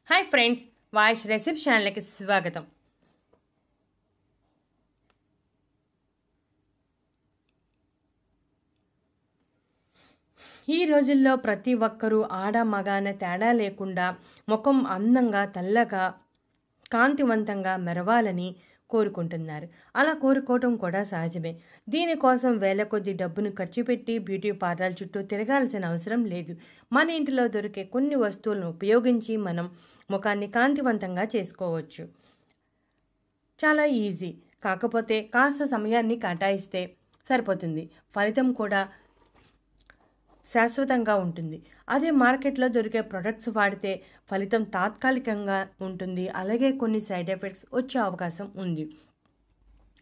Hi friends, वाइश recipe channel की स्वागतम। ఈ రోజుల్లో ప్రతి ఒక్కరూ ఆడ మగ అనే తేడా లేకుండా ముఖం అందంగా తెల్లగా కాంతివంతంగా మెరవాలని కోరుకుంటున్నారు. అలా కోరుకోవటం కూడా సహజమే. దీనికోసం వేల కొద్ది డబ్బును ఖర్చు పెట్టి బ్యూటీ పార్లర్ చుట్టూ తిరగాల్సిన అవసరం లేదు. మన ఇంటిలో దొరికే కొన్ని వస్తువులను ఉపయోగించి మనం ముఖాన్ని కాంతివంతంగా చేసుకోవచ్చు. చాలా ఈజీ. కాకపోతే కాస్త సమయాన్ని కేటాయిస్తే సరిపోతుంది. ఫలితం కూడా శాశ్వతంగా ఉంటుంది. అదే మార్కెట్లో దొరికే ప్రొడక్ట్స్ వాడితే ఫలితం తాత్కాలికంగా ఉంటుంది. అలాగే కొన్ని సైడ్ ఎఫెక్ట్స్ వచ్చే అవకాశం ఉంది.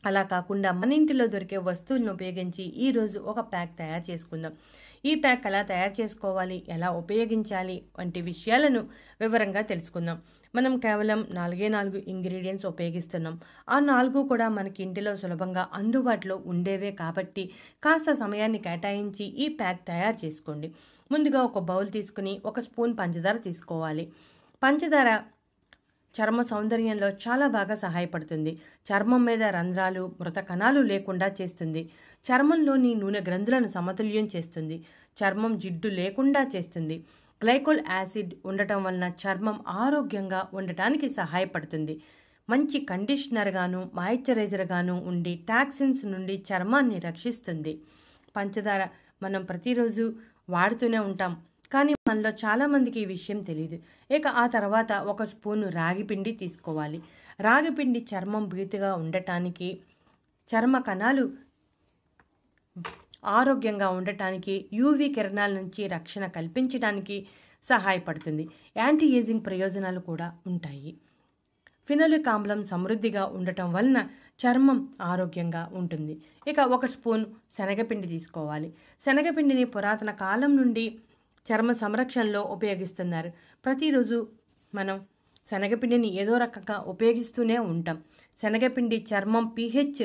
అలా కాకుండా మన ఇంటిలో దొరికే వస్తువులను ఉపయోగించి ఈరోజు ఒక ప్యాక్ తయారు చేసుకుందాం. ఈ ప్యాక్ ఎలా తయారు చేసుకోవాలి, ఎలా ఉపయోగించాలి వంటి విషయాలను వివరంగా తెలుసుకుందాం. మనం కేవలం 4 ఇంగ్రీడియంట్స్ ఉపయోగిస్తున్నాం. ఆ 4 కూడా మనకి ఇంటిలో సులభంగా అందుబాటులో ఉండేవే కాబట్టి కాస్త సమయాన్ని కేటాయించి ఈ ప్యాక్ తయారు చేసుకోండి. ముందుగా ఒక బౌల్ తీసుకుని 1 స్పూన్ పంచదార తీసుకోవాలి. పంచదార చర్మ సౌందర్యంలో చాలా బాగా సహాయపడుతుంది. చర్మం మీద రంధ్రాలు, మృత కణాలు లేకుండా చేస్తుంది. చర్మంలోని నూనె గ్రంథులను సమతుల్యం చేస్తుంది. చర్మం జిడ్డు లేకుండా చేస్తుంది. గ్లైకోల్ యాసిడ్ ఉండటం వలన చర్మం ఆరోగ్యంగా ఉండటానికి సహాయపడుతుంది. మంచి కండిషనర్గాను మాయిశ్చరైజర్గాను ఉండి టాక్సిన్స్ నుండి చర్మాన్ని రక్షిస్తుంది. పంచదార మనం ప్రతిరోజు వాడుతూనే ఉంటాం, కానీ మనలో చాలామందికి ఈ విషయం తెలియదు. ఇక ఆ తర్వాత 1 స్పూను రాగిపిండి తీసుకోవాలి. రాగిపిండి చర్మం బీతుగా ఉండటానికి, చర్మ కణాలు ఆరోగ్యంగా ఉండటానికి, యూవీ కిరణాల నుంచి రక్షణ కల్పించడానికి సహాయపడుతుంది. యాంటీ ఏజింగ్ ప్రయోజనాలు కూడా ఉంటాయి. ఫినోలిక్ ఆమ్లం సమృద్ధిగా ఉండటం వలన చర్మం ఆరోగ్యంగా ఉంటుంది. ఇక 1 స్పూన్ శనగపిండి తీసుకోవాలి. శనగపిండిని పురాతన కాలం నుండి చర్మ సంరక్షణలో ఉపయోగిస్తున్నారు. ప్రతిరోజు మనం శనగపిండిని ఏదో రకంగా ఉపయోగిస్తూనే ఉంటాం. శనగపిండి చర్మం pH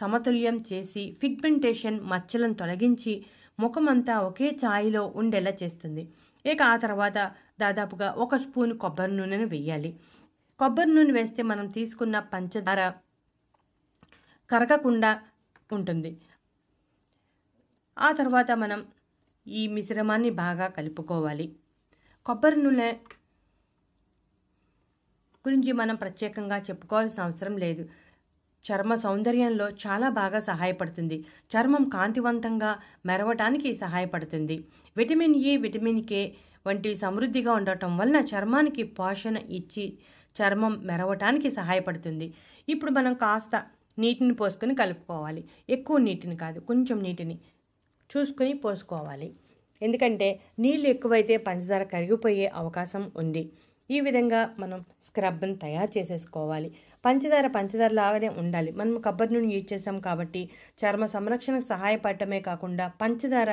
సమతుల్యం చేసి పిగ్మెంటేషన్ మచ్చలను తొలగించి ముఖమంతా ఒకే ఛాయలో ఉండేలా చేస్తుంది. ఇక ఆ తర్వాత దాదాపుగా 1 స్పూన్ కొబ్బరి నూనెను వేయాలి. కొబ్బరి నూనె వేస్తే మనం తీసుకున్న పంచదార కరగకుండా ఉంటుంది. ఆ తర్వాత మనం ఈ మిశ్రమాన్ని బాగా కలుపుకోవాలి. కొబ్బరి నూనె గురించి మనం ప్రత్యేకంగా చెప్పుకోవాల్సిన అవసరం లేదు. చర్మ సౌందర్యంలో చాలా బాగా సహాయపడుతుంది. చర్మం కాంతివంతంగా మెరవటానికి సహాయపడుతుంది. విటమిన్ E, విటమిన్ K వంటివి సమృద్ధిగా ఉండటం వలన చర్మానికి పోషణ ఇచ్చి చర్మం మెరవటానికి సహాయపడుతుంది. ఇప్పుడు మనం కాస్త నీటిని పోసుకొని కలుపుకోవాలి. ఎక్కువ నీటిని కాదు, కొంచెం నీటిని చూసుకొని పోసుకోవాలి. ఎందుకంటే నీళ్ళు ఎక్కువైతే పంచదార కరిగిపోయే అవకాశం ఉంది. ఈ విధంగా మనం స్క్రబ్ని తయారు చేసేసుకోవాలి. పంచదార లాగానే ఉండాలి. మనం కొబ్బరి నూనె యూజ్ చేసాం కాబట్టి చర్మ సంరక్షణకు సహాయపడటమే కాకుండా పంచదార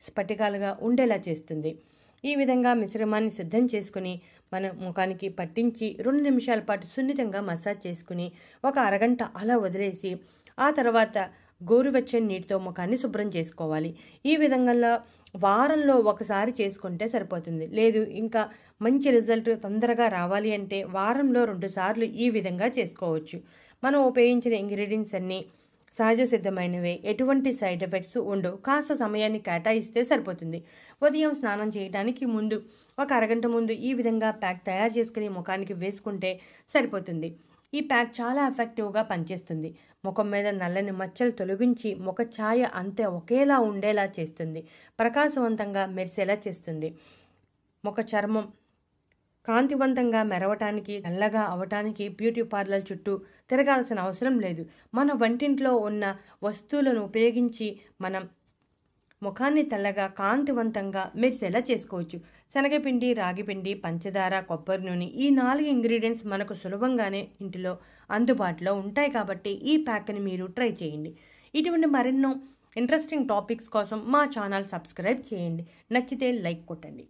స్ఫటికాలుగా ఉండేలా చేస్తుంది. ఈ విధంగా మిశ్రమాన్ని సిద్ధం చేసుకుని మన ముఖానికి పట్టించి 2 నిమిషాల పాటు సున్నితంగా మసాజ్ చేసుకుని ఒక అరగంట అలా వదిలేసి ఆ తర్వాత గోరువెచ్చని నీటితో ముఖాన్ని శుభ్రం చేసుకోవాలి. ఈ విధంగా వారంలో ఒకసారి చేసుకుంటే సరిపోతుంది. లేదు ఇంకా మంచి రిజల్ట్ తొందరగా రావాలి అంటే వారంలో 2 సార్లు ఈ విధంగా చేసుకోవచ్చు. మనం ఉపయోగించిన ఇంగ్రీడియంట్స్ అన్నీ సహజ సిద్ధమైనవే, ఎటువంటి సైడ్ ఎఫెక్ట్స్ ఉండవు. కాస్త సమయాన్ని కేటాయిస్తే సరిపోతుంది. ఉదయం స్నానం చేయడానికి ముందు ఒక అరగంట ముందు ఈ విధంగా ప్యాక్ తయారు చేసుకుని ముఖానికి వేసుకుంటే సరిపోతుంది. ఈ ప్యాక్ చాలా ఎఫెక్టివ్గా పనిచేస్తుంది. ముఖం మీద నల్లని మచ్చలు తొలగించి ముఖ ఛాయ అంతే ఒకేలా ఉండేలా చేస్తుంది. ప్రకాశవంతంగా మెరిసేలా చేస్తుంది. ముఖ చర్మం కాంతివంతంగా మెరవటానికి, తెల్లగా అవటానికి బ్యూటీ పార్లర్ చుట్టూ తిరగాల్సిన అవసరం లేదు. మన వంటింట్లో ఉన్న వస్తువులను ఉపయోగించి మనం ముఖాన్ని తెల్లగా కాంతివంతంగా మెరిసేలా చేసుకోవచ్చు. శనగపిండి, రాగిపిండి, పంచదార, కొబ్బరి నూనె ఈ 4 ఇంగ్రీడియంట్స్ మనకు సులభంగానే ఇంటిలో అందుబాటులో ఉంటాయి కాబట్టి ఈ ప్యాక్ని మీరు ట్రై చేయండి. ఇటువంటి మరెన్నో ఇంట్రెస్టింగ్ టాపిక్స్ కోసం మా ఛానల్ సబ్స్క్రైబ్ చేయండి. నచ్చితే లైక్ కొట్టండి.